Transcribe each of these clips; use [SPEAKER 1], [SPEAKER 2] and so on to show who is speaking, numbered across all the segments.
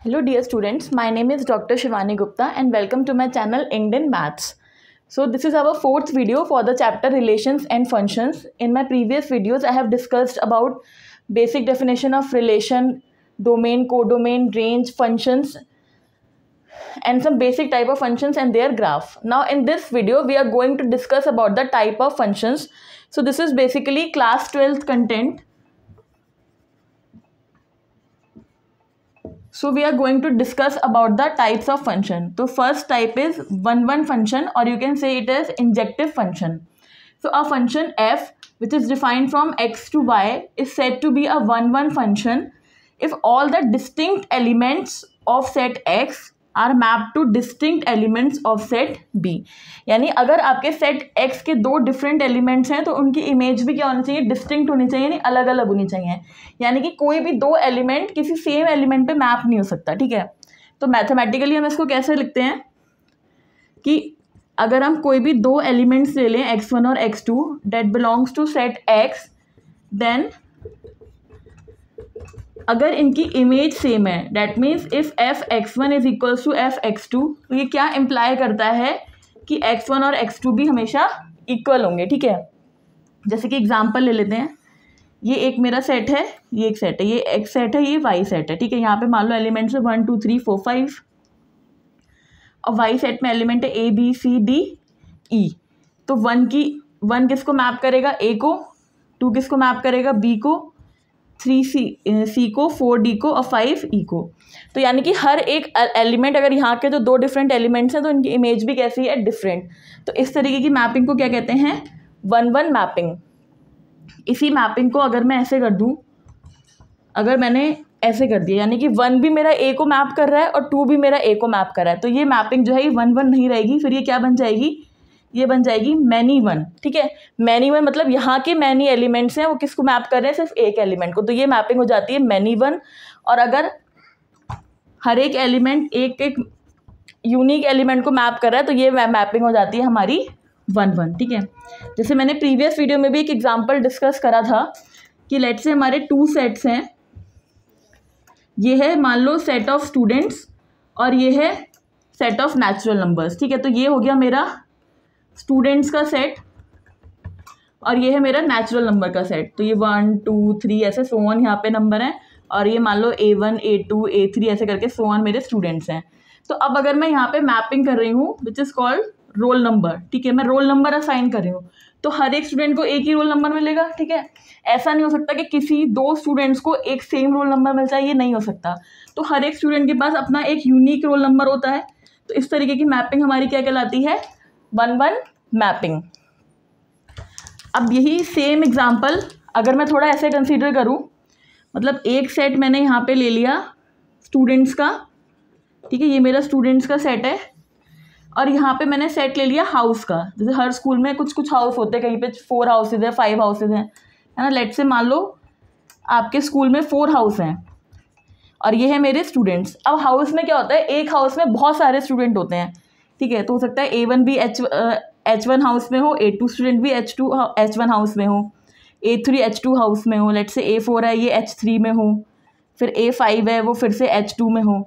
[SPEAKER 1] Hello dear students, my name is Dr. Shivani Gupta and welcome to my channel Inged in Maths. So this is our fourth video for the chapter Relations and Functions. In my previous videos I have discussed about basic definition of relation, domain, codomain, range, functions and some basic type of functions and their graph. Now in this video we are going to discuss about the type of functions. So this is basically class 12th content. So we are going to discuss about the types of function. So first type is one function, or you can say it as injective function. So a function f which is defined from x to y is said to be a one function if all the distinct elements of set x are mapped to distinct elements of set b. यानी अगर आपके set x के दो different elements हैं तो उनकी image भी क्या होनी चाहिए, डिस्टिंक्ट होनी चाहिए, यानी अलग अलग होनी चाहिए. यानी कि कोई भी दो एलिमेंट किसी सेम एलिमेंट पे मैप नहीं हो सकता. ठीक है, तो मैथमेटिकली हम इसको कैसे लिखते हैं कि अगर हम कोई भी दो एलिमेंट्स ले लें x1 और x2 that belongs to set x, then अगर इनकी इमेज सेम है that means if f x1 is equals to F x2, तो ये क्या इम्प्लाई करता है कि x1 और x2 भी हमेशा इक्वल होंगे. ठीक है, जैसे कि एग्जांपल ले लेते हैं. ये एक मेरा सेट है, ये एक सेट है, ये x सेट है, ये y सेट है. ठीक है, यहाँ पे मान लो एलिमेंट्स है 1 2 3 4 5 और y सेट में एलिमेंट है a b c d e. तो वन किसको मैप करेगा, a को, 2 किसको मैप करेगा, b को, 3 c को, 4 d को और 5 e को. तो यानी कि हर एक एलिमेंट, अगर यहाँ के जो दो डिफरेंट एलिमेंट्स हैं तो इनकी इमेज भी कैसी है, डिफरेंट. तो इस तरीके की मैपिंग को क्या कहते हैं, वन मैपिंग. इसी मैपिंग को अगर मैं ऐसे कर दूँ, अगर मैंने ऐसे कर दिया यानी कि 1 भी मेरा a को मैप कर रहा है और 2 भी मेरा a को मैप कर रहा है, तो ये मैपिंग जो है ये 1 नहीं रहेगी. फिर ये क्या बन जाएगी, ये बन जाएगी मैनी वन. ठीक है, मैनी वन मतलब यहाँ के मैनी एलिमेंट्स हैं वो किसको मैप कर रहे हैं, सिर्फ एक एलिमेंट को, तो ये मैपिंग हो जाती है मैनी वन. और अगर हर एक एलिमेंट एक यूनिक एलिमेंट को मैप कर रहा है तो ये मैपिंग हो जाती है हमारी 1. ठीक है, जैसे मैंने प्रीवियस वीडियो में भी एक एग्जांपल डिस्कस करा था कि लेट्स से हमारे 2 सेट्स हैं. ये है मान लो सेट ऑफ स्टूडेंट्स और ये है सेट ऑफ नेचुरल नंबर्स. ठीक है, तो ये हो गया मेरा स्टूडेंट्स का सेट और ये है मेरा नेचुरल नंबर का सेट. तो ये 1 2 3 ऐसे सो ऑन यहाँ पे नंबर हैं और ये मान लो a1 a2 a3 ऐसे करके सो ऑन मेरे स्टूडेंट्स हैं. तो अब अगर मैं यहाँ पे मैपिंग कर रही हूँ which is called roll number. ठीक है, मैं रोल नंबर असाइन कर रही हूँ तो हर एक स्टूडेंट को एक ही रोल नंबर मिलेगा. ठीक है, ऐसा नहीं हो सकता कि किसी दो स्टूडेंट्स को एक सेम रोल नंबर मिल जाए, ये नहीं हो सकता. तो हर एक स्टूडेंट के पास अपना एक यूनिक रोल नंबर होता है. तो इस तरीके की मैपिंग हमारी क्या कहलाती है, 1 मैपिंग. अब यही सेम एग्जांपल अगर मैं थोड़ा ऐसे कंसीडर करूं, मतलब एक सेट मैंने यहाँ पे ले लिया स्टूडेंट्स का. ठीक है, ये मेरा स्टूडेंट्स का सेट है और यहाँ पे मैंने सेट ले लिया हाउस का. जैसे हर स्कूल में कुछ हाउस होते हैं, कहीं पे 4 हाउसेज है, 5 हाउसेज हैं, है ना. लेट से मान लो आपके स्कूल में 4 हाउस हैं और ये है मेरे स्टूडेंट्स. अब हाउस में क्या होता है, एक हाउस में बहुत सारे स्टूडेंट होते हैं. ठीक है, तो हो सकता है A1 भी H1 हाउस में हो, A2 स्टूडेंट भी H1 हाउस में हो, A3 H2 हाउस में हो, लेट से A4 है ये H3 में हो, फिर A5 है वो फिर से H2 में हो.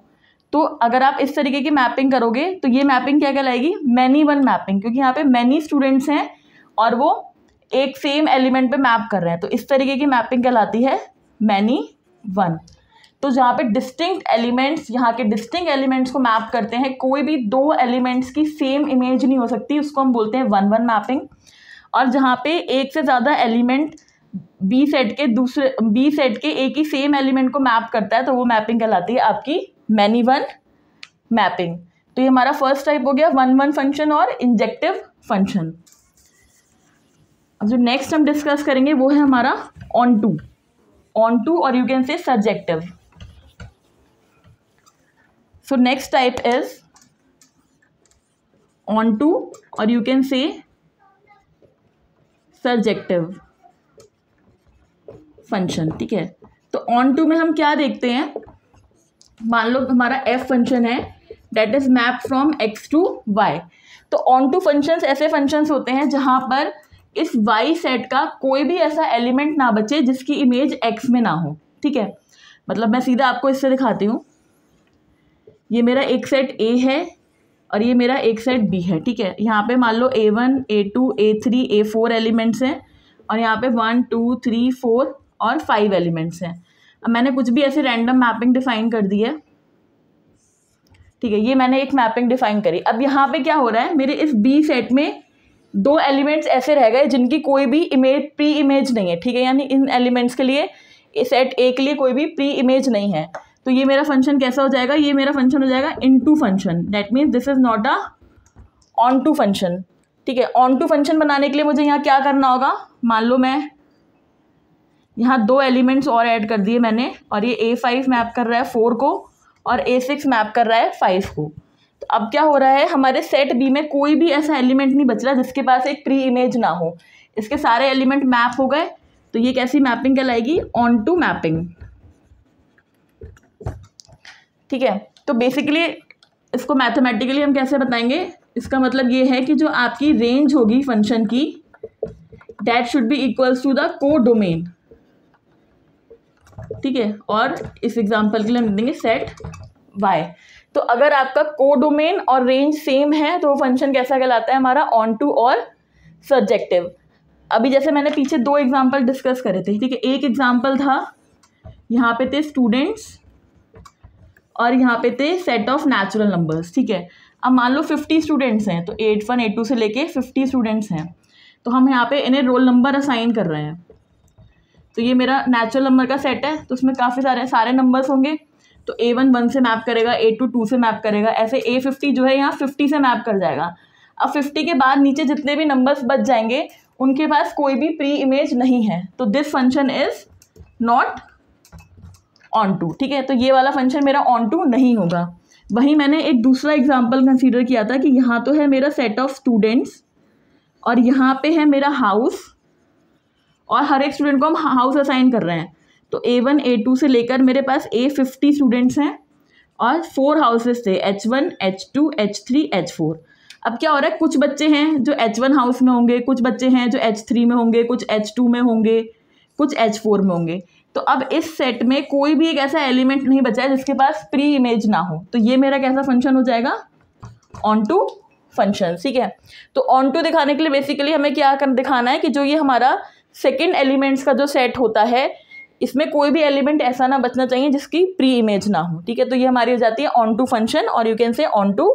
[SPEAKER 1] तो अगर आप इस तरीके की मैपिंग करोगे तो ये मैपिंग क्या कहलाएगी, मैनी वन मैपिंग, क्योंकि यहाँ पे मैनी स्टूडेंट्स हैं और वो एक सेम एलिमेंट पे मैप कर रहे हैं. तो इस तरीके की मैपिंग कहलाती है मैनी वन. तो जहाँ पे डिस्टिंक्ट एलिमेंट्स, यहाँ के डिस्टिंक्ट एलिमेंट्स को मैप करते हैं, कोई भी दो एलिमेंट्स की सेम इमेज नहीं हो सकती, उसको हम बोलते हैं 1 मैपिंग. और जहाँ पे एक से ज़्यादा एलिमेंट बी सेट के एक ही सेम एलिमेंट को मैप करता है तो वो मैपिंग कहलाती है आपकी मैनी वन मैपिंग. तो ये हमारा फर्स्ट टाइप हो गया 1 फंक्शन और इंजेक्टिव फंक्शन. अब जो नेक्स्ट हम डिस्कस करेंगे वो है हमारा ऑन टू और यू कैन से surjective. So next type is onto or you can say surjective function. ठीक है, तो onto में हम क्या देखते हैं, मान लो हमारा f फंक्शन है that is map from x to y. तो onto functions ऐसे functions होते हैं जहाँ पर इस y सेट का कोई भी ऐसा एलिमेंट ना बचे जिसकी इमेज x में ना हो. ठीक है, मतलब मैं सीधा आपको इससे दिखाती हूँ. ये मेरा एक सेट ए है और ये मेरा एक सेट बी है, ठीक है। यहाँ पे मान लो A1 A2 A3 A4 elements हैं और यहाँ पे 1 2 3 4 और 5 एलिमेंट्स हैं। अब मैंने कुछ भी ऐसे रैंडम मैपिंग डिफाइन कर दी है, ठीक है। ये मैंने एक मैपिंग डिफाइन करी। अब यहाँ पे क्या हो रहा है, मेरे इस बी सेट में 2 एलिमेंट्स ऐसे रह गए जिनकी कोई भी इमेज प्री इमेज नहीं है, ठीक है। यानी इन एलिमेंट्स के लिए सेट ए के लिए कोई भी प्री इमेज नहीं है। तो ये मेरा फंक्शन कैसा हो जाएगा, ये मेरा फंक्शन हो जाएगा into function. That means this is not a onto function, ठीक है। ऑन टू फंक्शन बनाने के लिए मुझे यहाँ क्या करना होगा, मान लो मैं यहाँ 2 एलिमेंट्स और ऐड कर दिए मैंने, और ये A5 मैप कर रहा है 4 को और A6 मैप कर रहा है 5 को। तो अब क्या हो रहा है, हमारे सेट बी में कोई भी ऐसा एलिमेंट नहीं बच रहा जिसके पास एक प्री इमेज ना हो। इसके सारे एलिमेंट मैप हो गए। तो ये कैसी मैपिंग कहलाएगी, ऑन टू मैपिंग, ठीक है। तो बेसिकली इसको मैथमेटिकली हम कैसे बताएंगे, इसका मतलब ये है कि जो आपकी रेंज होगी फंक्शन की, that should be equals to the codomain, ठीक है। और इस एग्जांपल के लिए हम देंगे सेट वाई। तो अगर आपका को डोमेन और रेंज सेम है तो वो फंक्शन कैसा कहलाता है हमारा, ऑन टू और सब्जेक्टिव। अभी जैसे मैंने पीछे 2 एग्जांपल डिस्कस करे थे, ठीक है। एक एग्जांपल था, यहाँ पे थे स्टूडेंट्स और यहाँ पे थे सेट ऑफ नेचुरल नंबर्स, ठीक है। अब मान लो 50 स्टूडेंट्स हैं, तो 81 82 से लेके 50 स्टूडेंट्स हैं, तो हम यहाँ पे इन्हें रोल नंबर असाइन कर रहे हैं। तो ये मेरा नेचुरल नंबर का सेट है, तो उसमें काफ़ी सारे नंबर्स होंगे। तो A1 1 से मैप करेगा, A2 2 से मैप करेगा, ऐसे A50 जो है यहाँ 50 से मैप कर जाएगा। अब 50 के बाद नीचे जितने भी नंबर्स बच जाएंगे उनके पास कोई भी प्री इमेज नहीं है, तो this function is not onto, ठीक है। तो ये वाला फंक्शन मेरा ऑन टू नहीं होगा। वहीं मैंने एक दूसरा एग्जाम्पल कंसीडर किया था कि यहाँ तो है मेरा सेट ऑफ स्टूडेंट्स और यहाँ पे है मेरा हाउस, और हर एक स्टूडेंट को हम हाउस असाइन कर रहे हैं। तो A1 A2 से लेकर मेरे पास A50 स्टूडेंट्स हैं और 4 हाउसेस थे, H1 H2 H3 H4। अब क्या हो रहा है, कुछ बच्चे हैं जो H1 हाउस में होंगे, कुछ बच्चे हैं जो H3 में होंगे, कुछ H2 में होंगे, कुछ H4 में होंगे। तो अब इस सेट में कोई भी एक ऐसा एलिमेंट नहीं बचा है जिसके पास प्री इमेज ना हो। तो ये मेरा कैसा फंक्शन हो जाएगा, ऑन टू फंक्शन, ठीक है। तो ऑन टू दिखाने के लिए बेसिकली हमें क्या दिखाना है कि जो ये हमारा सेकेंड एलिमेंट्स का जो सेट होता है, इसमें कोई भी एलिमेंट ऐसा ना बचना चाहिए जिसकी प्री इमेज ना हो, ठीक है। तो ये हमारी हो जाती है ऑन टू फंक्शन, और you can say onto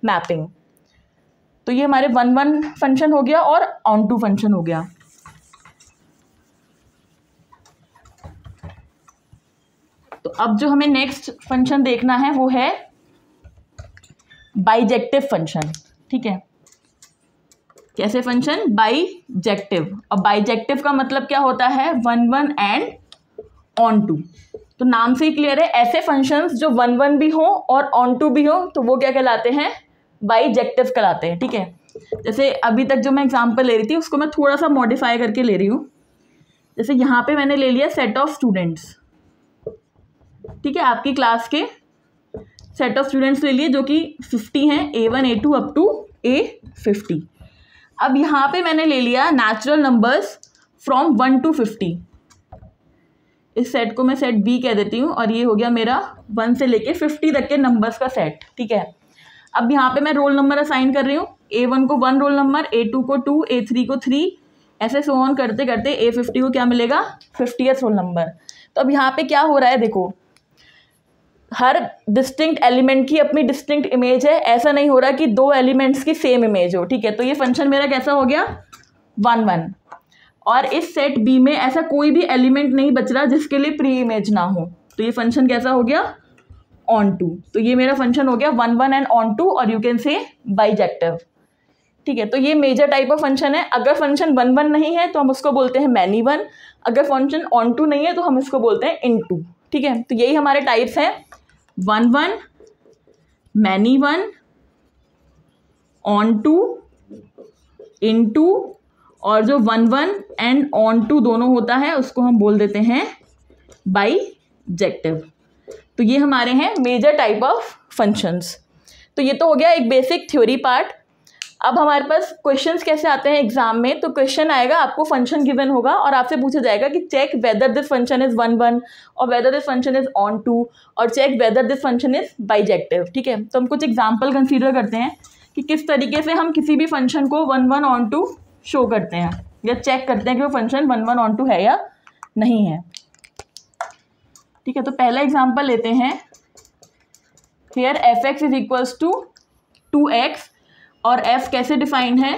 [SPEAKER 1] mapping. तो ये हमारे 1 1 फंक्शन हो गया और ऑन टू फंक्शन हो गया। तो अब जो हमें नेक्स्ट फंक्शन देखना है वो है बाइजेक्टिव फंक्शन, ठीक है। कैसे फंक्शन, बाइजेक्टिव। और बाइजेक्टिव का मतलब क्या होता है, 1 1 एंड ऑन टू। तो नाम से ही क्लियर है, ऐसे फंक्शंस जो 1 1 भी हो और ऑन टू भी हो तो वो क्या कहलाते हैं, बाइजेक्टिव कहलाते हैं, ठीक है। जैसे अभी तक जो मैं एग्जांपल ले रही थी उसको मैं थोड़ा सा मॉडिफाई करके ले रही हूँ। जैसे यहाँ पे मैंने ले लिया सेट ऑफ स्टूडेंट्स, ठीक है। आपकी क्लास के सेट ऑफ स्टूडेंट्स ले लिए जो कि 50 हैं, A1 A2 up to A50। अब यहाँ पे मैंने ले लिया नेचुरल नंबर्स फ्रॉम 1 to 50। इस सेट को मैं सेट बी कह देती हूँ, और ये हो गया मेरा 1 से लेके 50 तक के नंबर्स का सेट, ठीक है। अब यहाँ पे मैं रोल नंबर असाइन कर रही हूँ, A1 को 1 रोल नंबर, A2 को 2, A3 को 3, ऐसे सो ऑन करते करते A50 को क्या मिलेगा, 50th रोल नंबर। तो अब यहाँ पे क्या हो रहा है, देखो हर डिस्टिंक्ट एलिमेंट की अपनी डिस्टिंक्ट इमेज है, ऐसा नहीं हो रहा कि 2 एलिमेंट्स की सेम इमेज हो, ठीक है। तो ये फंक्शन मेरा कैसा हो गया, 1 1। और इस सेट बी में ऐसा कोई भी एलिमेंट नहीं बच रहा जिसके लिए प्री इमेज ना हो, तो ये फंक्शन कैसा हो गया, ऑन टू। तो ये मेरा फंक्शन हो गया 1 1 एंड ऑन टू, और यू कैन से बाइजेक्टिव, ठीक है। तो ये मेजर टाइप ऑफ फंक्शन है। अगर फंक्शन 1 1 नहीं है तो हम उसको बोलते हैं मैनी वन, अगर फंक्शन ऑन टू नहीं है तो हम इसको बोलते हैं इन टू, ठीक है। तो यही हमारे टाइप्स हैं, 1 1, many one, onto, into, और जो 1 1 एंड ऑन टू दोनों होता है उसको हम बोल देते हैं बाइजेक्टिव। तो ये हमारे हैं मेजर टाइप ऑफ फंक्शंस। तो ये तो हो गया एक बेसिक थ्योरी पार्ट। अब हमारे पास क्वेश्चंस कैसे आते हैं एग्जाम में, तो क्वेश्चन आएगा, आपको फंक्शन गिवन होगा और आपसे पूछा जाएगा कि check whether this function is 1 1 और whether this function is onto और check whether this function is bijective. ठीक है, तो हम कुछ एग्जाम्पल कंसीडर करते हैं कि किस तरीके से हम किसी भी फंक्शन को 1 1 ऑन टू शो करते हैं या चेक करते हैं कि वो फंक्शन 1 1 ऑन टू है या नहीं है। ठीक है, तो पहला एग्जाम्पल लेते हैं। Here f x is equals to 2x और f कैसे डिफाइंड है,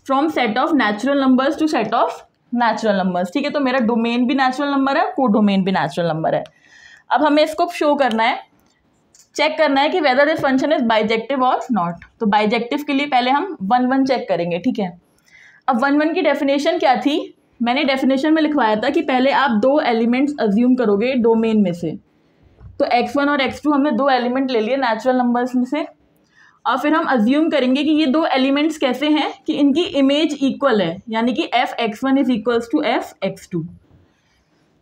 [SPEAKER 1] from set of natural numbers to set of natural numbers. ठीक है, तो मेरा डोमेन भी नेचुरल नंबर है, को डोमेन भी नेचुरल नंबर है। अब हमें इसको शो करना है, चेक करना है कि whether this function is bijective और नॉट। तो बाइजेक्टिव के लिए पहले हम 1 1 चेक करेंगे। ठीक है, अब 1 1 की डेफिनेशन क्या थी, मैंने डेफिनेशन में लिखवाया था कि पहले आप 2 एलिमेंट्स अज्यूम करोगे डोमेन में से। तो x1 और x2 हमने 2 एलिमेंट ले लिए नेचुरल नंबर्स में से, और फिर हम अज्यूम करेंगे कि ये 2 एलिमेंट्स कैसे हैं कि इनकी इमेज इक्वल है, यानी कि f x1 is equals to F x2।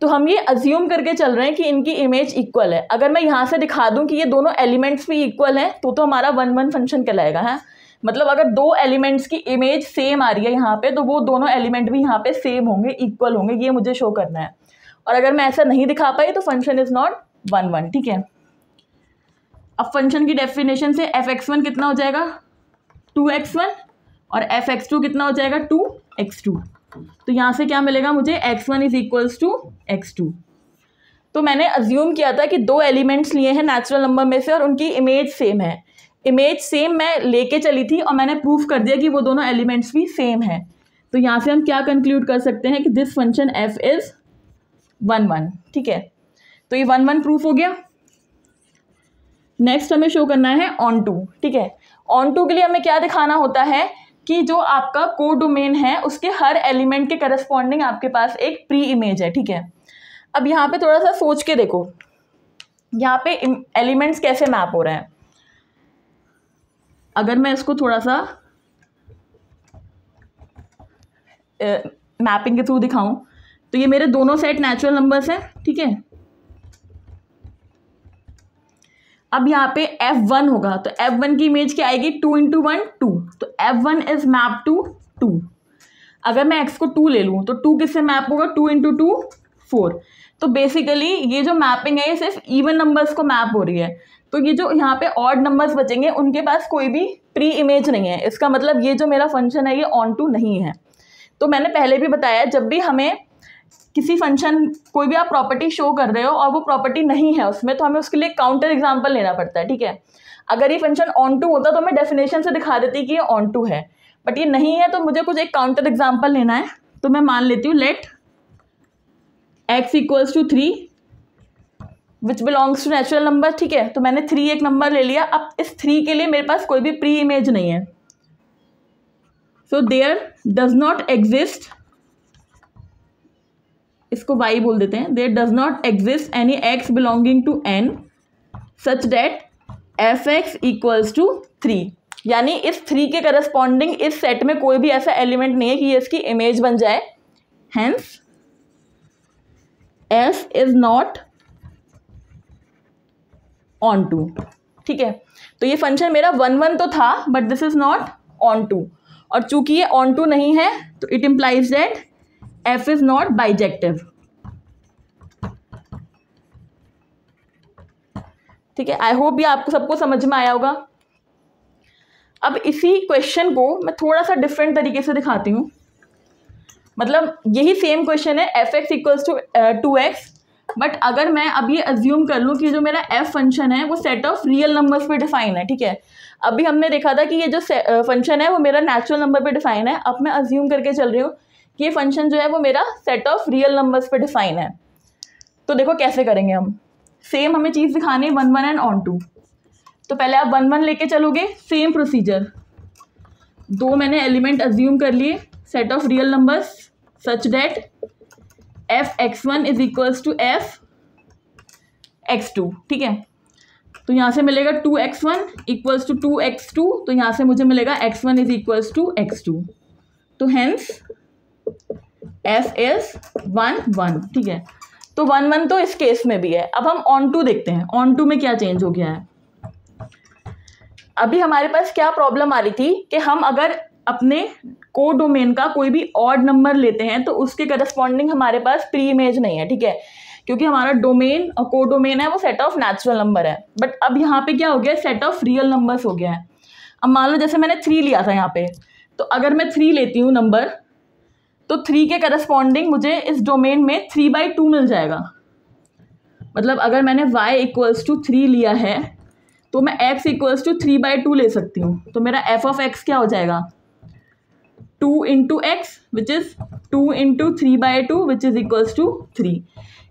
[SPEAKER 1] तो हम ये अज्यूम करके चल रहे हैं कि इनकी इमेज इक्वल है। अगर मैं यहाँ से दिखा दूँ कि ये दोनों एलिमेंट्स भी इक्वल हैं तो हमारा 1 1 फंक्शन कहलाएगा है। मतलब अगर 2 एलिमेंट्स की इमेज सेम आ रही है यहाँ पे, तो वो दोनों एलिमेंट भी यहाँ पे सेम होंगे, इक्वल होंगे, ये मुझे शो करना है। और अगर मैं ऐसा नहीं दिखा पाई तो फंक्शन इज नॉट 1 1। ठीक है, अब फंक्शन की डेफिनेशन से एफ x1 कितना हो जाएगा 2x1 और एफ x2 कितना हो जाएगा 2x2। तो यहाँ से क्या मिलेगा मुझे, x1 is equals to x2। तो मैंने अज्यूम किया था कि 2 एलिमेंट्स लिए हैं नेचुरल नंबर में से और उनकी इमेज सेम है। इमेज सेम मैं लेके चली थी और मैंने प्रूफ कर दिया कि वो दोनों एलिमेंट्स भी सेम है। तो यहाँ से हम क्या कंक्लूड कर सकते हैं कि दिस फंक्शन f इज 1 1। ठीक है, तो ये 1 1 प्रूफ हो गया। नेक्स्ट हमें शो करना है ऑन टू। ठीक है, ऑन टू के लिए हमें क्या दिखाना होता है कि जो आपका को डोमेन है उसके हर एलिमेंट के करस्पॉन्डिंग आपके पास एक प्री इमेज है। ठीक है, अब यहाँ पे थोड़ा सा सोच के देखो, यहाँ पे एलिमेंट्स कैसे मैप हो रहे हैं। अगर मैं इसको थोड़ा सा मैपिंग के थ्रू दिखाऊं तो ये मेरे दोनों सेट नेचुरल नंबर्स हैं। ठीक है, अब यहाँ पे f1 होगा तो f1 की इमेज क्या आएगी 2 × 1 2, तो f1 इज मैप टू 2। अगर मैं x को 2 ले लूँ तो 2 किससे मैप होगा 2 × 2 4। तो बेसिकली ये जो मैपिंग है ये सिर्फ इवन नंबर्स को मैप हो रही है। तो ये जो यहाँ पे ऑड नंबर्स बचेंगे उनके पास कोई भी प्री इमेज नहीं है। इसका मतलब ये जो मेरा फंक्शन है ये ऑन टू नहीं है। तो मैंने पहले भी बताया, जब भी हमें किसी फंक्शन कोई भी आप प्रॉपर्टी शो कर रहे हो और वो प्रॉपर्टी नहीं है उसमें, तो हमें उसके लिए काउंटर एग्जाम्पल लेना पड़ता है। ठीक है, अगर ये फंक्शन ऑन टू होता तो मैं डेफिनेशन से दिखा देती कि ये ऑन टू है, बट ये नहीं है तो मुझे कुछ एक काउंटर एग्जाम्पल लेना है। तो मैं मान लेती हूँ let x equals to 3 which belongs to natural number. ठीक है, तो मैंने 3 एक नंबर ले लिया। अब इस 3 के लिए मेरे पास कोई भी प्री इमेज नहीं है, so there does not exist, इसको y बोल देते हैं, there does not exist any x belonging to n such that f x equals to 3। यानी इस 3 के करस्पॉन्डिंग इस सेट में कोई भी ऐसा एलिमेंट नहीं है कि ये इसकी इमेज बन जाए। Hence f is not onto. ठीक है, तो ये फंक्शन मेरा 1 1 तो था but this is not onto, और चूंकि ये ऑन टू नहीं है तो it implies that f is not bijective. ठीक है, आई होप ये आपको सबको समझ में आया होगा। अब इसी क्वेश्चन को मैं थोड़ा सा डिफरेंट तरीके से दिखाती हूँ। मतलब यही सेम क्वेश्चन है F x equals to 2x, but अगर मैं अब ये अज्यूम कर लूँ कि जो मेरा f फंक्शन है वो सेट ऑफ रियल नंबर्स पे डिफाइन है। ठीक है, अभी हमने देखा था कि ये जो फंक्शन है वो मेरा नेचुरल नंबर पे डिफाइन है। अब मैं अज्यूम करके चल रही हूँ कि ये फंक्शन जो है वो मेरा सेट ऑफ रियल नंबर्स पे डिफाइन है। तो देखो कैसे करेंगे हम, सेम हमें चीज़ दिखानी है 1 1 एंड ऑन टू। तो पहले आप 1 1 लेके चलोगे, सेम प्रोसीजर, 2 मैंने एलिमेंट अज्यूम कर लिए set of real numbers such that F x1 is equals to F x2। ठीक है, तो यहाँ से मिलेगा 2x1 इक्वल्स टू 2x2, तो यहाँ से मुझे मिलेगा x1 is equals to x2। तो हेंस f इज 1 1। ठीक है, तो 1 1 तो इस केस में भी है। अब हम ऑन टू देखते हैं, ऑन टू में क्या चेंज हो गया है। अभी हमारे पास क्या प्रॉब्लम आ रही थी कि हम अगर अपने को डोमेन का कोई भी ऑड नंबर लेते हैं तो उसके करस्पॉन्डिंग हमारे पास प्री इमेज नहीं है, ठीक है, क्योंकि हमारा डोमेन और को डोमेन है वो सेट ऑफ नेचुरल नंबर है। बट अब यहाँ पे क्या हो गया, सेट ऑफ रियल नंबर्स हो गया है। अब मान लो जैसे मैंने 3 लिया था यहाँ पे, तो अगर मैं 3 लेती हूँ नंबर, तो 3 के करस्पॉन्डिंग मुझे इस डोमेन में 3/2 मिल जाएगा। मतलब अगर मैंने y इक्वल्स टू 3 लिया है तो मैं x इक्वल्स टू 3/2 ले सकती हूँ। तो मेरा f ऑफ x क्या हो जाएगा, 2 into X which is 2 into 3/2 which is equals to 3।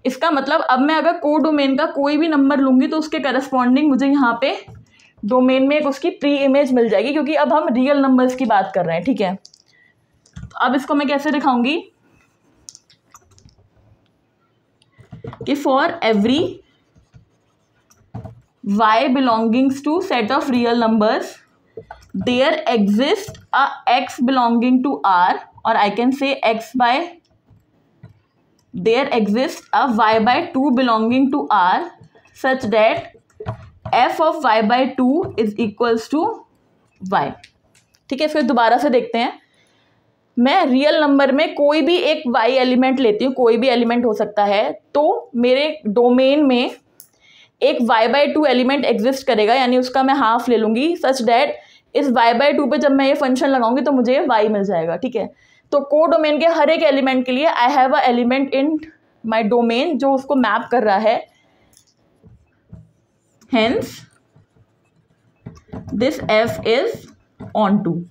[SPEAKER 1] इसका मतलब अब मैं अगर को डोमेन का कोई भी नंबर लूँगी तो उसके करस्पॉन्डिंग मुझे यहाँ पे डोमेन में एक उसकी प्री इमेज मिल जाएगी, क्योंकि अब हम रियल नंबर्स की बात कर रहे हैं, ठीक है। तो अब इसको मैं कैसे दिखाऊंगी कि for every y belongings to set of real numbers there exists a x belonging to r, or I can say there exists a y/2 belonging to r such that f of y/2 is equals to y। ठीक है, फिर दोबारा से देखते हैं। मैं real number में कोई भी एक y एलिमेंट लेती हूँ, कोई भी एलिमेंट हो सकता है, तो मेरे डोमेन में एक y/2 एलिमेंट एग्जिस्ट करेगा, यानी उसका मैं हाफ ले लूँगी सच डैट इस y/2 पे जब मैं ये फंक्शन लगाऊंगी तो मुझे y मिल जाएगा, ठीक है। तो को डोमेन के हर एक एलिमेंट के लिए I have a element in my domain जो उसको मैप कर रहा है, hence this f is onto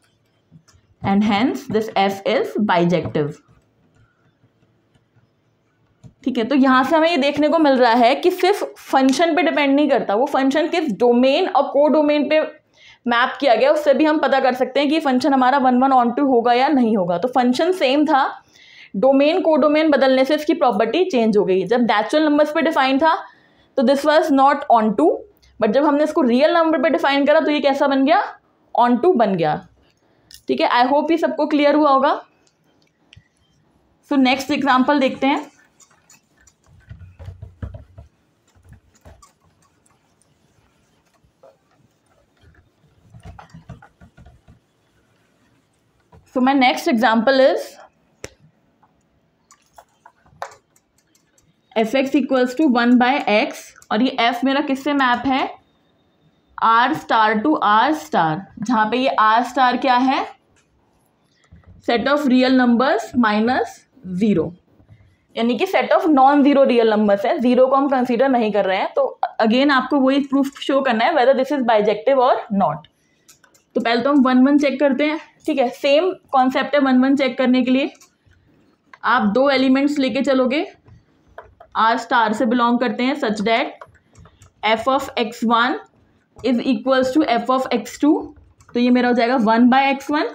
[SPEAKER 1] and hence this f is bijective. ठीक है, तो यहाँ से हमें ये देखने को मिल रहा है कि सिर्फ फंक्शन पे डिपेंड नहीं करता, वो फंक्शन किस डोमेन और को डोमेन पे मैप किया गया उससे भी हम पता कर सकते हैं कि फंक्शन हमारा 1/1 ऑनटू होगा या नहीं होगा। तो फंक्शन सेम था, डोमेन को डोमेन बदलने से इसकी प्रॉपर्टी चेंज हो गई। जब नेचुरल नंबर्स पे डिफाइन था तो this was not onto, but जब हमने इसको रियल नंबर पे डिफाइन करा तो ये कैसा बन गया, ऑनटू बन गया। ठीक है, आई होप ये सबको क्लियर हुआ होगा। सो नेक्स्ट एग्जाम्पल देखते हैं। So my next example is fx equals to 1/x, और ये f मेरा किससे मैप है, r star to r star, जहाँ पे ये r स्टार क्या है, set of real numbers minus 0, यानी कि set of non zero real numbers है, जीरो को हम कंसीडर नहीं कर रहे हैं। तो अगेन आपको वही प्रूफ शो करना है वेदर दिस इज बाइजेक्टिव और नॉट। तो पहले तो हम 1/1 चेक करते हैं, ठीक है। सेम कॉन्सेप्ट है 1/1 चेक करने के लिए। आप 2 एलिमेंट्स लेके चलोगे, r स्टार से बिलोंग करते हैं such that f of x1 is equals to f of x2। तो ये मेरा हो जाएगा 1/x1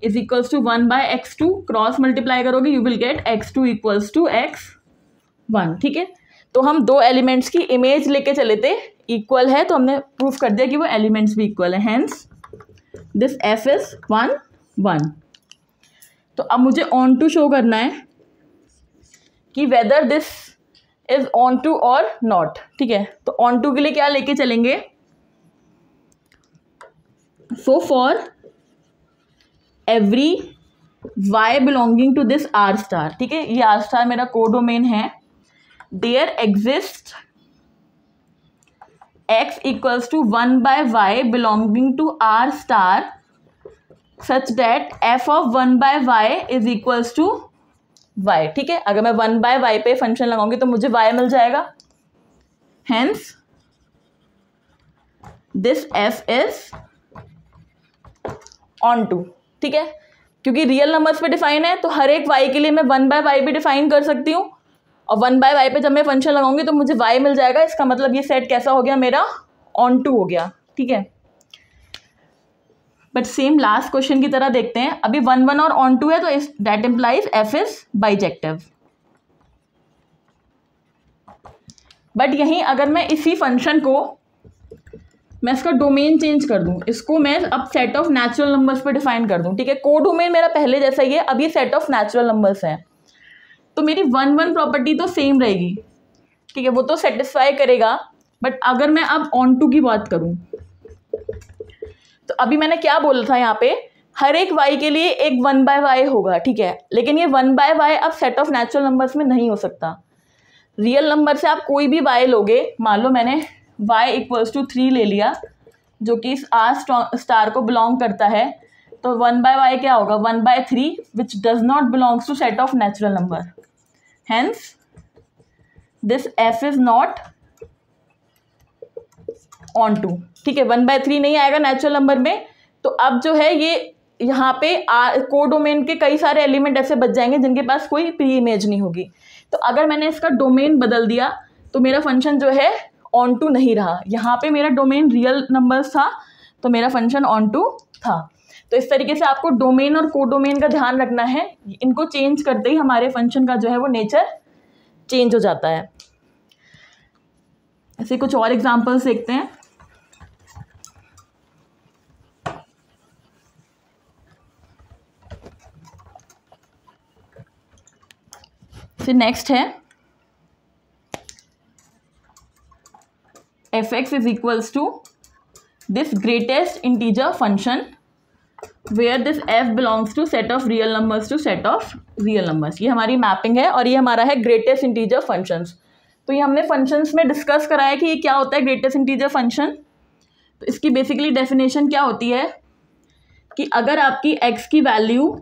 [SPEAKER 1] is equals to 1/x2, cross multiply करोगे you will get x2 equals to x1। ठीक है, तो हम 2 एलिमेंट्स की इमेज लेके चले थे, इक्वल है, तो हमने प्रूफ कर दिया कि वो एलिमेंट्स भी इक्वल है, हेंस दिस f इज 1 1। तो अब मुझे ऑन टू शो करना है कि whether this is onto और नॉट। ठीक है, तो ऑन टू के लिए क्या लेके चलेंगे, so for every y belonging to this r star, ठीक है, ये r स्टार मेरा कोडोमेन है, there exist x equals to 1/y belonging to r star such that f of 1/y is equals to y। ठीक है, अगर मैं 1/y पे फंक्शन लगाऊंगी तो मुझे y मिल जाएगा, hence this f is onto. ठीक है, क्योंकि रियल नंबर्स पे डिफाइन है तो हर एक y के लिए मैं 1/y भी डिफाइन कर सकती हूँ, और 1/y पे जब मैं फंक्शन लगाऊंगी तो मुझे y मिल जाएगा। इसका मतलब ये सेट कैसा हो गया, मेरा ऑन टू हो गया। ठीक है, बट सेम लास्ट क्वेश्चन की तरह देखते हैं। अभी 1/1 और ऑन टू है तो इस that implies f is bijective. But यहीं अगर मैं इसी फंक्शन को मैं इसका डोमेन चेंज कर दूं, इसको मैं अब सेट ऑफ नेचुरल नंबर्स पे डिफाइन कर दूं, ठीक है, को डोमेन मेरा पहले जैसा ही है, अब ये सेट ऑफ नेचुरल नंबर्स है, तो मेरी 1/1 प्रॉपर्टी तो सेम रहेगी। ठीक है, वो तो सेटिस्फाई करेगा। बट अगर मैं अब ऑन टू की बात करूं, अभी मैंने क्या बोला था यहाँ पे, हर एक y के लिए एक 1/y होगा, ठीक है, लेकिन ये 1/y अब सेट ऑफ नेचुरल नंबर्स में नहीं हो सकता। रियल नंबर से आप कोई भी y लोगे, मान लो मैंने y = 3 ले लिया जो कि इस R स्टार को बिलोंग करता है, तो 1/y क्या होगा, 1/3 which does not belongs to set of natural number, hence this f is not onto, ठीक है, 1/3 नहीं आएगा नेचुरल नंबर में। तो अब जो है ये यहाँ पे कोडोमेन के कई सारे एलिमेंट ऐसे बच जाएंगे जिनके पास कोई प्री इमेज नहीं होगी। तो अगर मैंने इसका डोमेन बदल दिया तो मेरा फंक्शन जो है ऑन टू नहीं रहा। यहाँ पे मेरा डोमेन रियल नंबर्स था तो मेरा फंक्शन ऑन टू था। तो इस तरीके से आपको डोमेन और कोडोमेन का ध्यान रखना है, इनको चेंज करते ही हमारे फंक्शन का जो है वो नेचर चेंज हो जाता है। ऐसे कुछ और एग्जांपल्स देखते हैं। फिर नेक्स्ट है f(x) = this greatest integer function where this f belongs to set of real numbers to set of real numbers। ये हमारी मैपिंग है और ये हमारा है ग्रेटेस्ट इंटीजर फंक्शंस। तो ये हमने फंक्शंस में डिस्कस कराया कि ये क्या होता है ग्रेटेस्ट इंटीजर फंक्शन। तो इसकी बेसिकली डेफिनेशन क्या होती है कि अगर आपकी x की वैल्यू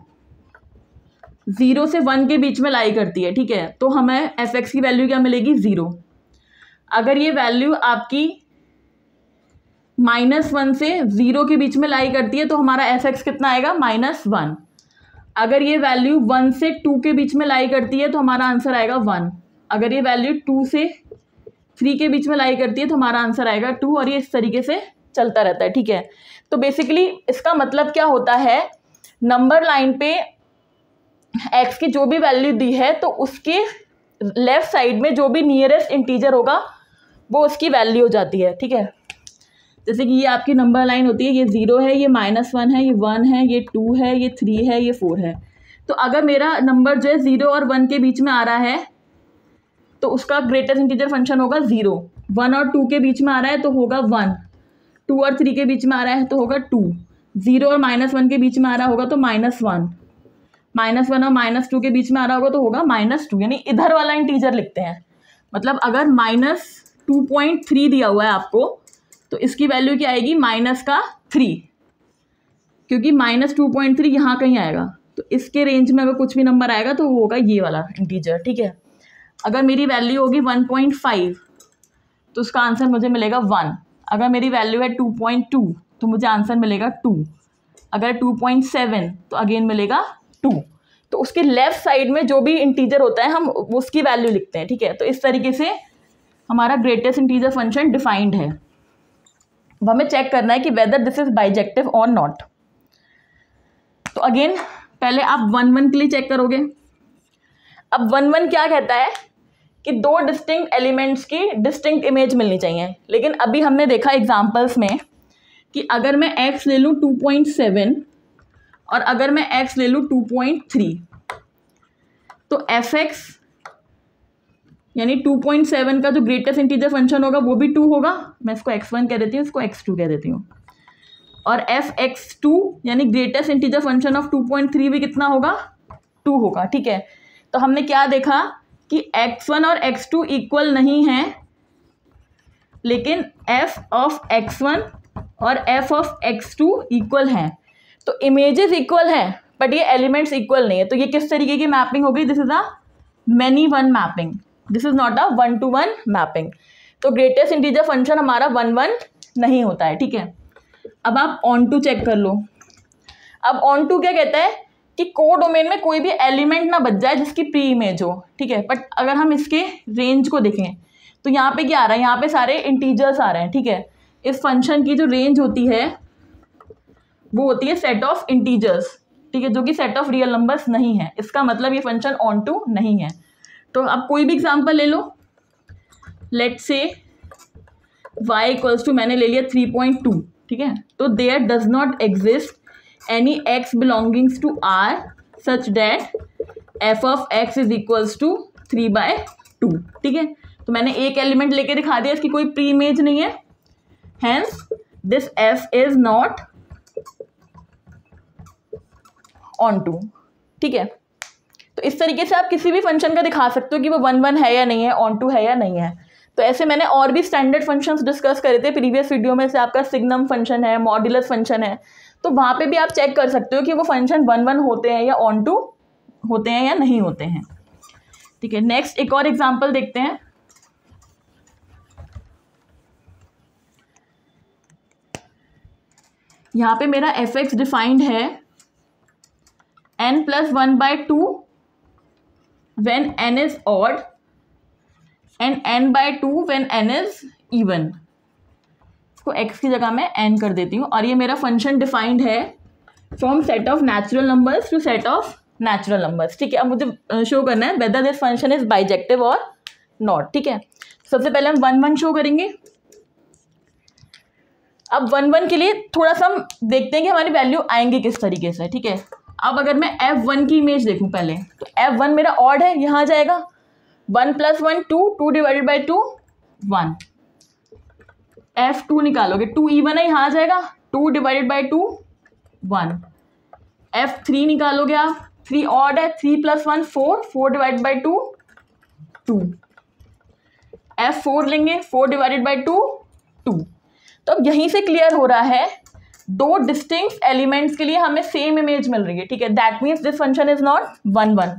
[SPEAKER 1] 0 से 1 के बीच में लाई करती है, ठीक है, तो हमें f(x) की वैल्यू क्या मिलेगी, 0। अगर ये वैल्यू आपकी -1 से 0 के बीच में लाई करती है तो हमारा f(x) कितना आएगा, -1। अगर ये वैल्यू 1 से 2 के बीच में लाई करती है तो हमारा आंसर आएगा 1। अगर ये वैल्यू 2 से 3 के बीच में लाई करती है तो हमारा आंसर आएगा 2, और ये इस तरीके से चलता रहता है, ठीक है। तो बेसिकली इसका मतलब क्या होता है, नंबर लाइन पे x की जो भी वैल्यू दी है तो उसके लेफ्ट साइड में जो भी नियरेस्ट इंटीजर होगा वो उसकी वैल्यू हो जाती है, ठीक है। जैसे कि ये आपकी नंबर लाइन होती है, ये 0 है, ये -1 है, ये 1 है, ये 2 है, ये 3 है, ये 4 है। तो अगर मेरा नंबर जो है 0 और 1 के बीच में आ रहा है तो उसका ग्रेटेस्ट इंटीजर फंक्शन होगा 0। 1 और 2 के बीच में आ रहा है तो होगा 1। 2 और 3 के बीच में आ रहा है तो होगा 2। 0 और -1 के बीच में आ रहा होगा तो -1। -1 और -2 के बीच में आ रहा होगा तो होगा -2, यानी इधर वाला इंटीजर लिखते हैं। मतलब अगर -2.3 दिया हुआ है आपको तो इसकी वैल्यू क्या आएगी, -3, क्योंकि -2.3 यहाँ कहीं आएगा। तो इसके रेंज में अगर कुछ भी नंबर आएगा तो वो होगा ये वाला इंटीजर, ठीक है। अगर मेरी वैल्यू होगी 1.5 तो उसका आंसर मुझे मिलेगा 1। अगर मेरी वैल्यू है 2.2 तो मुझे आंसर मिलेगा 2। अगर 2.7 तो अगेन मिलेगा 2। तो उसके लेफ्ट साइड में जो भी इंटीजर होता है हम उसकी वैल्यू लिखते हैं, ठीक है। तो इस तरीके से हमारा ग्रेटेस्ट इंटीजर फंक्शन डिफाइंड है। अब हमें चेक करना है कि वेदर दिस इज बाइजेक्टिव और नॉट। तो अगेन पहले आप 1 के लिए चेक करोगे। अब 1 क्या कहता है कि 2 डिस्टिंक्ट एलिमेंट्स की डिस्टिंक्ट इमेज मिलनी चाहिए। लेकिन अभी हमने देखा एग्जांपल्स में कि अगर मैं x ले लूँ 2.7 और अगर मैं x ले लूँ 2.3 तो f(x) यानी 2.7 का जो ग्रेटेस्ट इंटीजर फंक्शन होगा वो भी 2 होगा। मैं इसको x1 कह देती हूँ, इसको x2 कह देती हूँ। और f(x2) यानी ग्रेटेस्ट इंटीजर फंक्शन ऑफ 2.3 भी कितना होगा, 2 होगा, ठीक है। तो हमने क्या देखा कि x1 और x2 इक्वल नहीं है, लेकिन f(x1) और f(x2) इक्वल हैं। तो इमेजेस इक्वल हैं बट ये एलिमेंट्स इक्वल नहीं है। तो ये किस तरीके की मैपिंग होगी, this is a many one mapping, this is not a 1-to-1 mapping. तो ग्रेटेस्ट इंटीजर फंक्शन हमारा 1-1 नहीं होता है, ठीक है। अब आप ऑन टू चेक कर लो। अब ऑन टू क्या कहता है कि कोडोमेन में कोई भी एलिमेंट ना बच जाए जिसकी प्री इमेज हो, ठीक है। बट अगर हम इसके रेंज को देखें तो यहाँ पे क्या आ रहा है, यहाँ पे सारे इंटीजर्स आ रहे हैं, ठीक है। इस फंक्शन की जो रेंज होती है वो होती है सेट ऑफ इंटीजर्स, ठीक है, जो कि सेट ऑफ रियल नंबर्स नहीं है। इसका मतलब ये फंक्शन ऑन टू नहीं है। तो आप कोई भी एग्जांपल ले लो। लेट्स से y = मैंने ले लिया 3.2, ठीक है। तो there does not exist any x belongings to r such that f(x) = 3/2, ठीक है। तो मैंने एक एलिमेंट लेके दिखा दिया, इसकी कोई प्री इमेज नहीं है, hence this f is not onto, ठीक है। तो इस तरीके से आप किसी भी फंक्शन का दिखा सकते हो कि वो 1 1 है या नहीं है, ऑन टू है या नहीं है। तो ऐसे मैंने और भी स्टैंडर्ड फंक्शंस डिस्कस करे थे प्रीवियस वीडियो में, से आपका सिग्नम फंक्शन है, मॉड्यूलस फंक्शन है, तो वहाँ पे भी आप चेक कर सकते हो कि वो फंक्शन 1 1 होते हैं या ऑन टू होते हैं या नहीं होते हैं, ठीक है। नेक्स्ट एक और एग्जांपल देखते हैं। यहाँ पे मेरा f(x) डिफाइंड है n+1/2 when n is odd and n/2 when n is even। इसको x की जगह मैं n कर देती हूँ, और ये मेरा फंक्शन डिफाइंड है from set of natural numbers to set of natural numbers, ठीक है। अब मुझे शो करना है whether this function is bijective और नॉट, ठीक है। सबसे पहले हम 1 1 शो करेंगे। अब 1 1 के लिए थोड़ा सा हम देखते हैं कि हमारी वैल्यू आएंगे किस तरीके से, ठीक है। अब अगर मैं f1 की इमेज देखूं पहले, तो f1 मेरा ऑड है, यहाँ आ जाएगा 1 + 1 2, 2 / 2 1। f2 निकालोगे, 2 इवन है, यहाँ आ जाएगा 2 / 2 1। f3 निकालोगे आप, 3 ऑड है, 3 + 1 4, 4 / 2 2। f4 लेंगे, 4 / 2 2। तो अब यहीं से क्लियर हो रहा है दो डिस्टिंक्ट एलिमेंट्स के लिए हमें सेम इमेज मिल रही है, ठीक है। That means this function is not 1 1।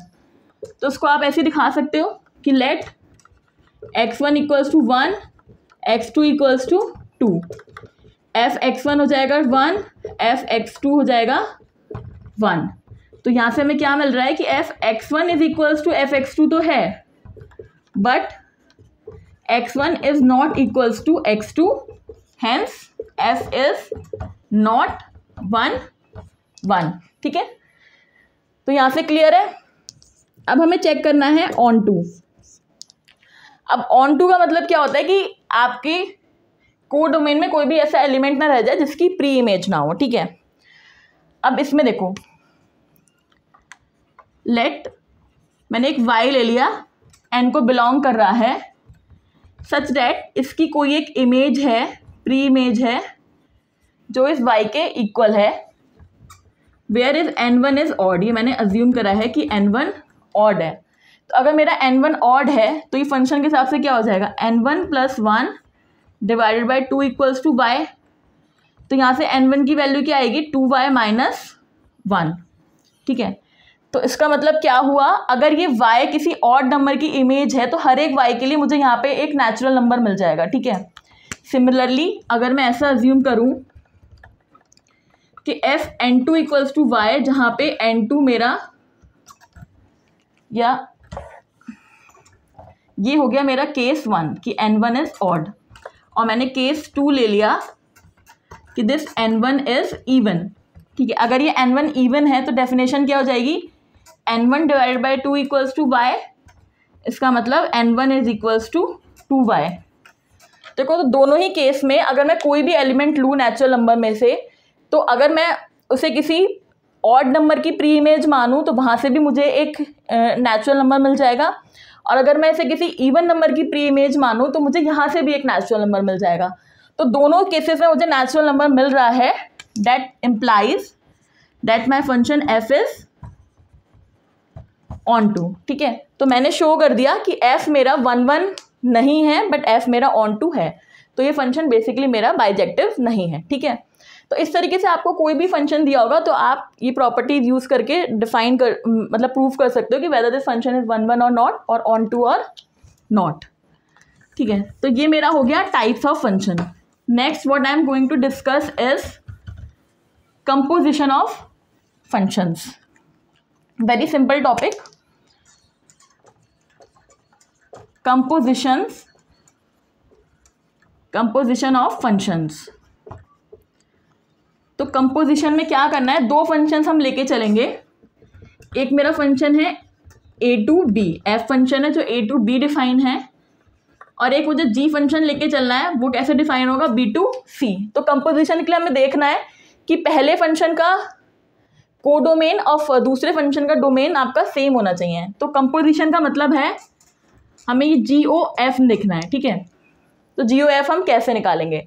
[SPEAKER 1] तो उसको आप ऐसे दिखा सकते हो कि लेट x1 = 1, x2 = 2, f(x1) हो जाएगा 1, f(x2) हो जाएगा 1। तो यहाँ से हमें क्या मिल रहा है कि f(x1) = f(x2) तो है, but x1 is not equals to x2, hence f is not 1 1, ठीक है। तो यहां से क्लियर है। अब हमें चेक करना है ऑन टू। अब ऑन टू का मतलब क्या होता है कि आपके कोडोमेन में कोई भी ऐसा एलिमेंट ना रह जाए जिसकी प्री इमेज ना हो, ठीक है। अब इसमें देखो, लेट मैंने एक y ले लिया, n को बिलोंग कर रहा है, सच दैट इसकी कोई एक इमेज है, प्री इमेज है, जो इस y के इक्वल है, where is n1 is odd. ये मैंने अज्यूम करा है कि n1 ऑड है। तो अगर मेरा n1 ऑड है तो ये फंक्शन के हिसाब से क्या हो जाएगा, n1 + 1 / 2 = y। तो यहाँ से n1 की वैल्यू क्या आएगी, 2y - 1, ठीक है। तो इसका मतलब क्या हुआ, अगर ये y किसी ऑड नंबर की इमेज है तो हर एक y के लिए मुझे यहाँ पे एक नेचुरल नंबर मिल जाएगा, ठीक है। सिमिलरली अगर मैं ऐसा अज्यूम करूँ कि f(n2) = y, जहाँ पे n2 मेरा, या ये हो गया मेरा केस 1 कि n1 इज ऑड, और मैंने केस 2 ले लिया कि दिस n1 इज इवन, ठीक है। अगर ये n1 इवन है तो डेफिनेशन क्या हो जाएगी, n1 / 2 = y। इसका मतलब n1 = 2y। देखो, तो दोनों ही केस में अगर मैं कोई भी एलिमेंट लूँ नेचुरल नंबर में से, तो अगर मैं उसे किसी ऑड नंबर की प्री इमेज मानूँ तो वहाँ से भी मुझे एक नेचुरल नंबर मिल जाएगा, और अगर मैं इसे किसी इवन नंबर की प्री इमेज मानूँ तो मुझे यहाँ से भी एक नेचुरल नंबर मिल जाएगा। तो दोनों केसेस में मुझे नेचुरल नंबर मिल रहा है। That implies that my function f is onto, ठीक है। तो मैंने शो कर दिया कि f मेरा 1 1 नहीं है, बट f मेरा ऑन टू है। तो ये फंक्शन बेसिकली मेरा बाइजेक्टिव नहीं है, ठीक है। तो इस तरीके से आपको कोई भी फंक्शन दिया होगा तो आप ये प्रॉपर्टीज यूज करके डिफाइन कर, मतलब प्रूव कर सकते हो कि वेदर दिस फंक्शन इज 1 1 और नॉट, और ऑन टू और नॉट, ठीक है। तो ये मेरा हो गया types of function. Next what I am going to discuss is composition of functions. Very simple topic, composition of functions. तो कंपोजिशन में क्या करना है, दो फंक्शंस हम लेके चलेंगे। एक मेरा फंक्शन है a to b, f function है जो a to b डिफाइन है, और एक मुझे g फंक्शन लेके चलना है, वो कैसे डिफाइन होगा, b to c। तो कंपोजिशन के लिए हमें देखना है कि पहले फंक्शन का कोडोमेन और दूसरे फंक्शन का डोमेन आपका सेम होना चाहिए। तो कंपोजिशन का मतलब है हमें ये GOF लिखना है, ठीक है। तो GOF हम कैसे निकालेंगे,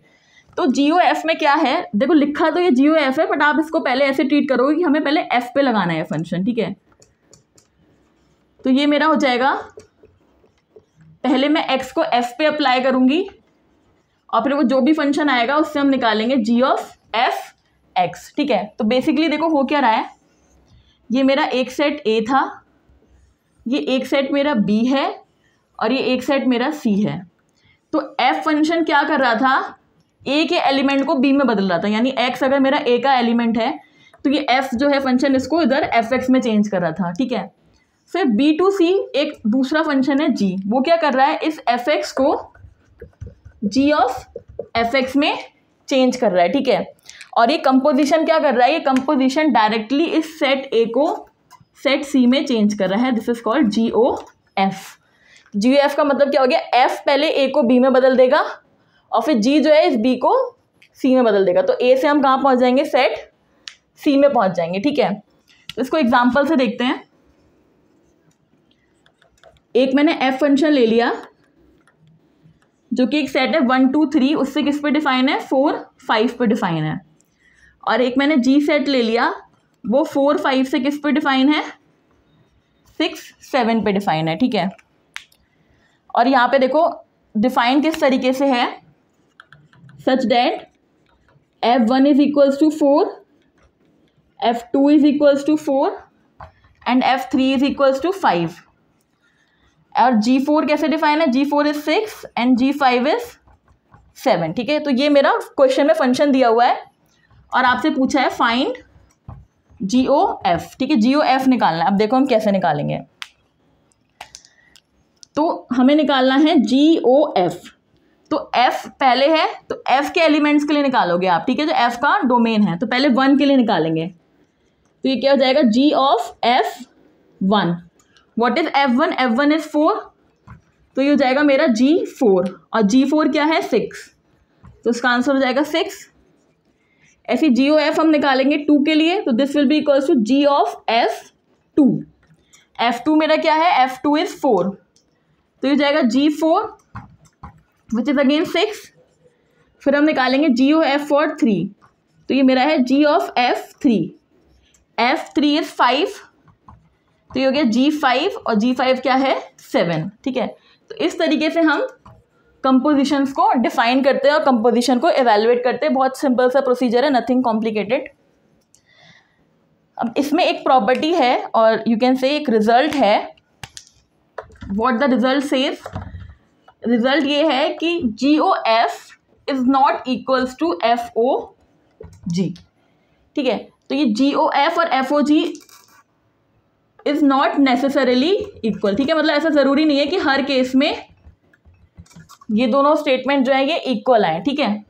[SPEAKER 1] तो GOF में क्या है, देखो लिखा तो ये GOF है, बट आप इसको पहले ऐसे ट्रीट करोगे कि हमें पहले F पे लगाना है फंक्शन, ठीक है। तो ये मेरा हो जाएगा, पहले मैं X को F पे अप्लाई करूंगी और फिर वो जो भी फंक्शन आएगा उससे हम निकालेंगे G(f(x), ठीक है। तो बेसिकली देखो हो क्या रहा है, ये मेरा एक सेट A था, ये एक सेट मेरा B है और ये एक सेट मेरा C है। तो F फंक्शन क्या कर रहा था, A के एलिमेंट को B में बदल रहा था, यानी X अगर मेरा A का एलिमेंट है तो ये F जो है फंक्शन इसको इधर Fx में चेंज कर रहा था, ठीक है। फिर B to C एक दूसरा फंक्शन है G, वो क्या कर रहा है, इस Fx को G(f(x) में चेंज कर रहा है, ठीक है। और ये कंपोजिशन क्या कर रहा है, ये कंपोजिशन डायरेक्टली इस सेट A को सेट C में चेंज कर रहा है। This is called GOF। GOF का मतलब क्या हो गया, F पहले A को B में बदल देगा और फिर G जो है इस B को C में बदल देगा। तो A से हम कहाँ पहुँच जाएंगे, सेट C में पहुँच जाएंगे, ठीक है। तो इसको एग्जाम्पल से देखते हैं। एक मैंने F फंक्शन ले लिया जो कि एक सेट है 1 2 3, उससे किस पे डिफाइन है, 4 5 पे डिफाइन है। और एक मैंने G सेट ले लिया, वो 4 5 से किस पे डिफाइन है, 6 7 पे डिफाइन है, ठीक है। और यहाँ पे देखो डिफाइन किस तरीके से है, such that F1 is equals to 4, F2 is equals to 4 and F3 is equals to 5। और G4 कैसे डिफाइन है, G4 is 6 and G5 is 7, ठीक है। तो ये मेरा क्वेश्चन में फंक्शन दिया हुआ है और आपसे पूछा है फाइंड GOF, ठीक है। GOF निकालना है। अब देखो हम कैसे निकालेंगे, तो हमें निकालना है GOF। तो F पहले है, तो F के एलिमेंट्स के लिए निकालोगे आप, ठीक है, जो F का डोमेन है। तो पहले 1 के लिए निकालेंगे, तो ये क्या हो जाएगा, G(f(1). What is F1, F1 is 4, तो ये हो जाएगा मेरा G4 और G4 क्या है, 6, तो इसका आंसर हो जाएगा 6। ऐसे GOF हम निकालेंगे 2 के लिए, तो this will be equals to G(f(2). F2 मेरा क्या है, F2 इज 4, तो ये हो जाएगा G4 विच इज अगेन 6। फिर हम निकालेंगे GOF फॉर 3, तो ये मेरा है G(f(3). F3 इज 5, तो ये हो गया G5 और G5 क्या है, 7, ठीक है। तो इस तरीके से हम कंपोजिशंस को डिफाइन करते हैं और कंपोजिशन को एवेलुएट करते हैं। बहुत सिंपल सा प्रोसीजर है, नथिंग कॉम्प्लिकेटेड। अब इसमें एक प्रॉपर्टी है और यू कैन से एक रिजल्ट है। What the result says, result ये है कि GOF is not equals to FOG, ठीक है। तो ये GOF और FOG is not necessarily equal, ठीक है। मतलब ऐसा जरूरी नहीं है कि हर केस में ये दोनों स्टेटमेंट जो है ये इक्वल आए, ठीक है।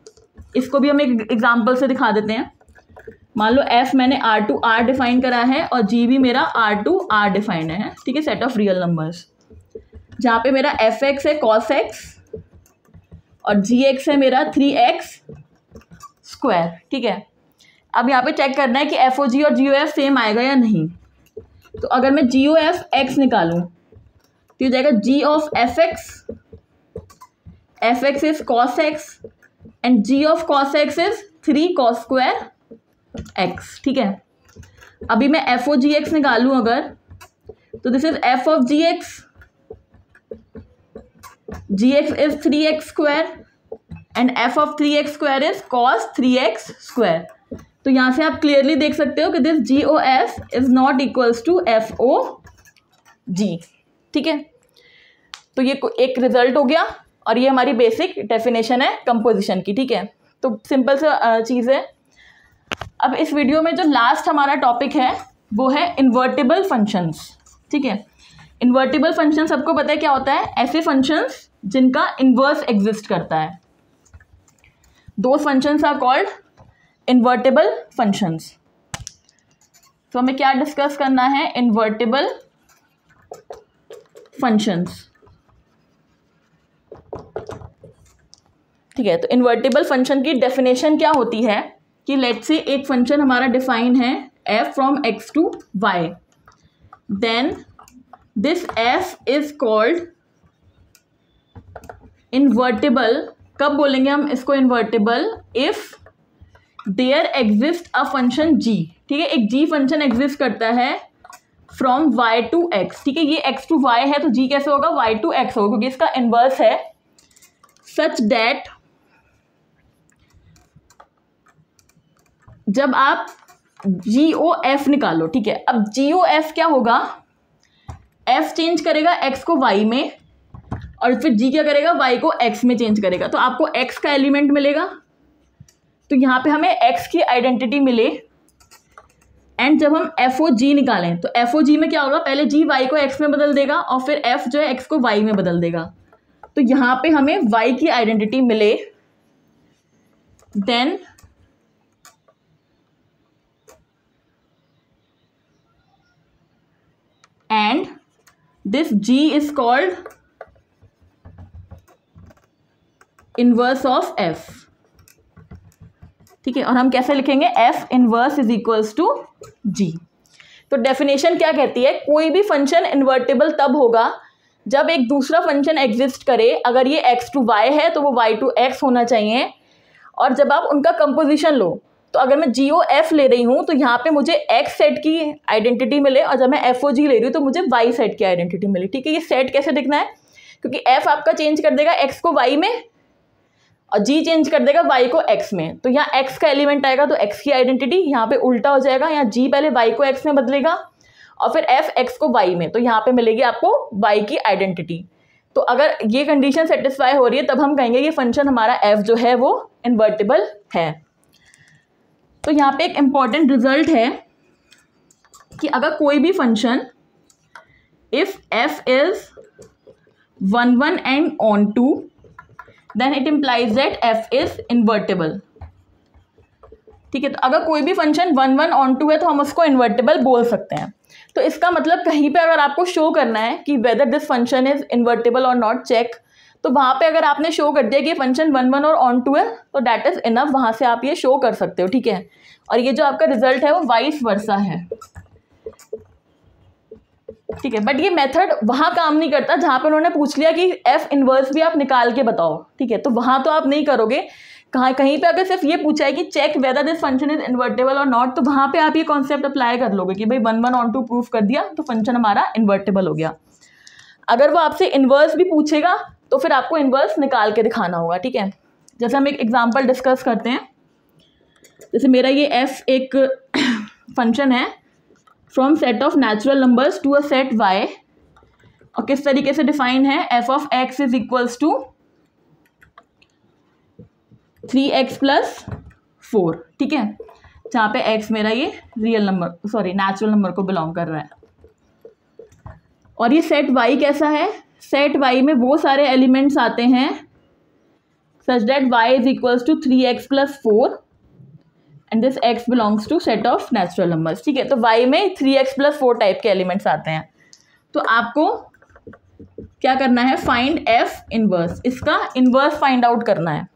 [SPEAKER 1] इसको भी हम एक एग्जांपल से दिखा देते हैं। मान लो F मैंने R2R डिफाइन करा है और G भी मेरा R2R डिफाइंड है, ठीक है, सेट ऑफ रियल नंबर्स, जहाँ पे मेरा Fx है cos x और Gx है मेरा 3x², ठीक है। अब यहाँ पे चेक करना है कि FOG और GOF सेम आएगा या नहीं। तो अगर मैं GOF(x) निकालूं तो ये जाएगा G(f(x), Fx is cos x and G(cos x) is 3cos²x, ठीक है। अभी मैं FOGX निकालूं अगर, तो this is F(gx), Gx is 3x² and F(3x²) is cos 3x²। तो यहाँ से आप क्लियरली देख सकते हो कि this GOF is not equals to FOG, ठीक है। तो ये एक रिजल्ट हो गया और ये हमारी बेसिक डेफिनेशन है कंपोजिशन की, ठीक है। तो सिंपल सा चीज़ है। अब इस वीडियो में जो लास्ट हमारा टॉपिक है वो है इन्वर्टिबल फंक्शंस, ठीक है। इन्वर्टिबल फंक्शन सबको पता है क्या होता है, ऐसे फंक्शंस जिनका इन्वर्स एग्जिस्ट करता है। दो functions are called invertible functions. तो हमें क्या डिस्कस करना है, इन्वर्टिबल फंक्शंस, ठीक है। तो इन्वर्टिबल फंक्शन की डेफिनेशन क्या होती है कि लेट्स से एक फंक्शन हमारा डिफाइन है f from x to y, then this f is called invertible कब बोलेंगे हम इसको invertible? If there exist a function g, ठीक है, एक जी फंक्शन एग्जिस्ट करता है फ्रॉम y टू x, ठीक है, ये x टू y है तो g कैसे होगा? y टू x होगा, क्योंकि इसका इनवर्स है, सच दैट जब आप GOF निकालो, ठीक है, अब GOF क्या होगा? f चेंज करेगा x को y में और फिर g क्या करेगा? y को x में चेंज करेगा, तो आपको x का एलिमेंट मिलेगा, तो यहाँ पे हमें x की आइडेंटिटी मिले। एंड जब हम FOG निकालें तो FOG में क्या होगा? पहले g y को x में बदल देगा और फिर f जो है x को y में बदल देगा, तो यहाँ पे हमें y की आइडेंटिटी मिले, then and this g is called inverse of f, ठीक है, और हम कैसे लिखेंगे? f inverse is equals to g। तो डेफिनेशन क्या कहती है? कोई भी फंक्शन इन्वर्टेबल तब होगा जब एक दूसरा फंक्शन एग्जिस्ट करे, अगर ये x टू y है तो वो y टू x होना चाहिए, और जब आप उनका कंपोजिशन लो तो अगर मैं GOF ले रही हूँ तो यहाँ पे मुझे x सेट की आइडेंटिटी मिले, और जब मैं FOG ले रही हूँ तो मुझे y सेट की आइडेंटिटी मिले, ठीक है। ये सेट कैसे दिखना है? क्योंकि f आपका चेंज कर देगा x को y में और g चेंज कर देगा y को x में, तो यहाँ x का एलिमेंट आएगा तो x की आइडेंटिटी, यहाँ पे उल्टा हो जाएगा, यहाँ g पहले y को x में बदलेगा और फिर f x को y में, तो यहाँ पे मिलेगी आपको y की आइडेंटिटी। तो अगर ये कंडीशन सेटिस्फाई हो रही है तब हम कहेंगे ये फंक्शन हमारा f जो है वो इन्वर्टेबल है। तो यहाँ पे एक इम्पॉर्टेंट रिजल्ट है कि अगर कोई भी function if f is 1 1 and on 2 then it implies that f is invertible, ठीक है। तो अगर कोई भी फंक्शन 1 1 on 2 है तो हम उसको इन्वर्टेबल बोल सकते हैं। तो इसका मतलब कहीं पे अगर आपको शो करना है कि whether this function is invertible और नॉट चेक, तो वहाँ पे अगर आपने शो कर दिया कि फंक्शन 1 1 और ऑन 2 है तो दैट इज इनफ, वहाँ से आप ये शो कर सकते हो, ठीक है। और ये जो आपका रिजल्ट है वो वाइस वर्सा है, ठीक है। बट ये मेथड वहाँ काम नहीं करता जहाँ पे उन्होंने पूछ लिया कि f इनवर्स भी आप निकाल के बताओ, ठीक है, तो वहाँ तो आप नहीं करोगे। कहीं पे अगर सिर्फ ये पूछा है कि check whether this function is invertible और नॉट, तो वहाँ पे आप ये कॉन्सेप्ट अप्लाई कर लोगे कि भाई 1 1 on 2 प्रूफ कर दिया तो फंक्शन हमारा इन्वर्टेबल हो गया। अगर वो आपसे इन्वर्स भी पूछेगा तो फिर आपको इन्वर्स निकाल के दिखाना होगा, ठीक है। जैसे हम एक एग्जाम्पल डिस्कस करते हैं, जैसे मेरा ये f एक फंक्शन है from set of natural numbers to a set y, और किस तरीके से डिफाइन है? f of x is equals to 3x plus 4, ठीक है, जहाँ पे x मेरा ये real number sorry natural number को बिलोंग कर रहा है। और ये सेट y कैसा है? सेट y में वो सारे एलिमेंट्स आते हैं such that y is equals to 3x plus 4 and this x belongs to set of natural numbers, ठीक है। तो y में 3x प्लस 4 टाइप के एलिमेंट्स आते हैं। तो आपको क्या करना है? फाइंड f इनवर्स, इसका इनवर्स फाइंड आउट करना है।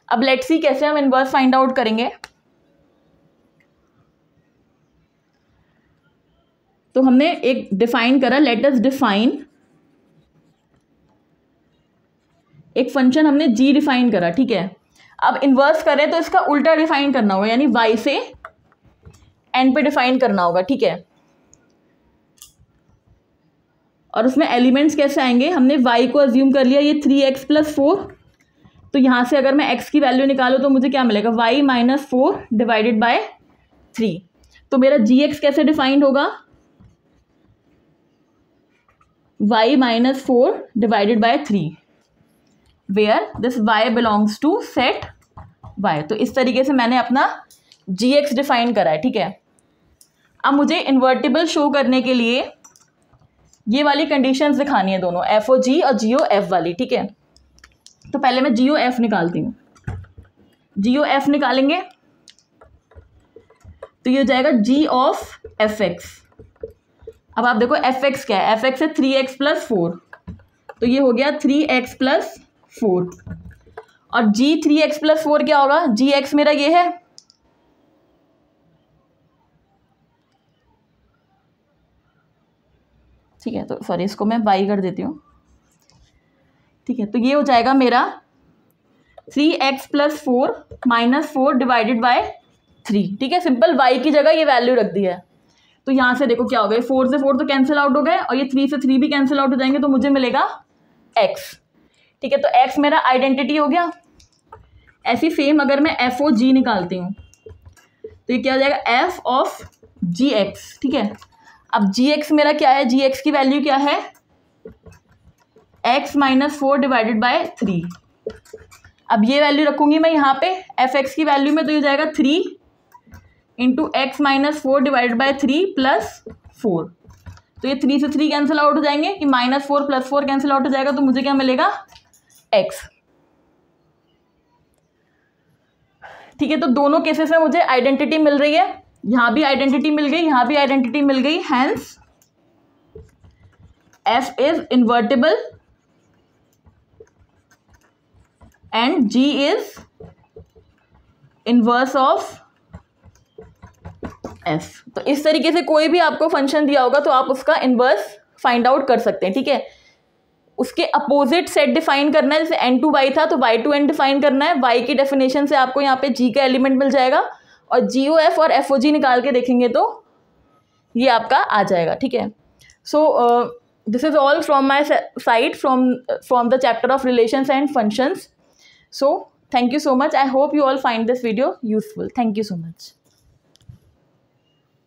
[SPEAKER 1] अब लेट्स सी कैसे हम इनवर्स फाइंड आउट करेंगे। तो हमने एक डिफाइन करा, लेट अस डिफाइन एक फंक्शन हमने g डिफाइन करा, ठीक है। अब इन्वर्स करें तो इसका उल्टा डिफाइन करना होगा, यानी y से n पे डिफाइन करना होगा, ठीक है। और उसमें एलिमेंट्स कैसे आएंगे? हमने y को अज्यूम कर लिया ये 3x प्लस 4, तो यहाँ से अगर मैं x की वैल्यू निकालूँ तो मुझे क्या मिलेगा? y minus 4 divided by 3। तो मेरा gx कैसे डिफाइंड होगा? y minus 4 divided by 3 where this y belongs to set y। तो इस तरीके से मैंने अपना gx डिफाइन करा है, ठीक है। अब मुझे इन्वर्टिबल शो करने के लिए ये वाली कंडीशंस दिखानी है, दोनों FOG और GOF वाली, ठीक है। तो पहले मैं GOF निकालती हूँ। GOF निकालेंगे तो ये हो जाएगा g ऑफ fx। अब आप देखो fx क्या है? fx है 3x प्लस 4, तो ये हो गया 3x प्लस 4। और g 3x प्लस 4 क्या होगा? gx मेरा ये है, ठीक है। तो सॉरी इसको मैं y कर देती हूँ, ठीक है। तो ये हो जाएगा मेरा 3x+4 -4 डिवाइडेड बाय 3, ठीक है। सिंपल y की जगह ये वैल्यू रख दी है। तो यहाँ से देखो क्या हो गया, 4 से 4 तो कैंसिल आउट हो गए और ये 3 से 3 भी कैंसिल आउट हो जाएंगे, तो मुझे मिलेगा x, ठीक है। तो x मेरा आइडेंटिटी हो गया। ऐसी सेम अगर मैं एफ ओ जी निकालती हूँ तो ये क्या हो जाएगा, एफ ऑफ जी एक्स, ठीक है। अब जी एक्स मेरा क्या है, जी एक्स की वैल्यू क्या है, x -4 डिवाइडेड बाय 3। अब ये वैल्यू रखूंगी मैं यहाँ पे एफ एक्स की वैल्यू में, तो ये जाएगा 3 into x -4 divided by 3 plus 4। तो ये 3 से 3 कैंसिल आउट हो जाएंगे, कि -4 + 4 कैंसिल आउट हो जाएगा, तो मुझे क्या मिलेगा, x, ठीक है। तो दोनों केसेस में मुझे आइडेंटिटी मिल रही है, यहां भी आइडेंटिटी मिल गई, यहां भी आइडेंटिटी मिल गई, hence f is invertible and g is inverse of f। तो इस तरीके से कोई भी आपको फंक्शन दिया होगा तो आप उसका इनवर्स फाइंड आउट कर सकते हैं, ठीक है। उसके अपोजिट सेट डिफाइन करना है, जैसे n to y था तो y to n डिफाइन करना है। y की डेफिनेशन से आपको यहाँ पे g का एलिमेंट मिल जाएगा, और GOF और FOG निकाल के देखेंगे तो ये आपका आ जाएगा, ठीक है। So this is all from my side from the chapter of relations and functions. So thank you so much, I hope you all find this video useful. Thank you so much.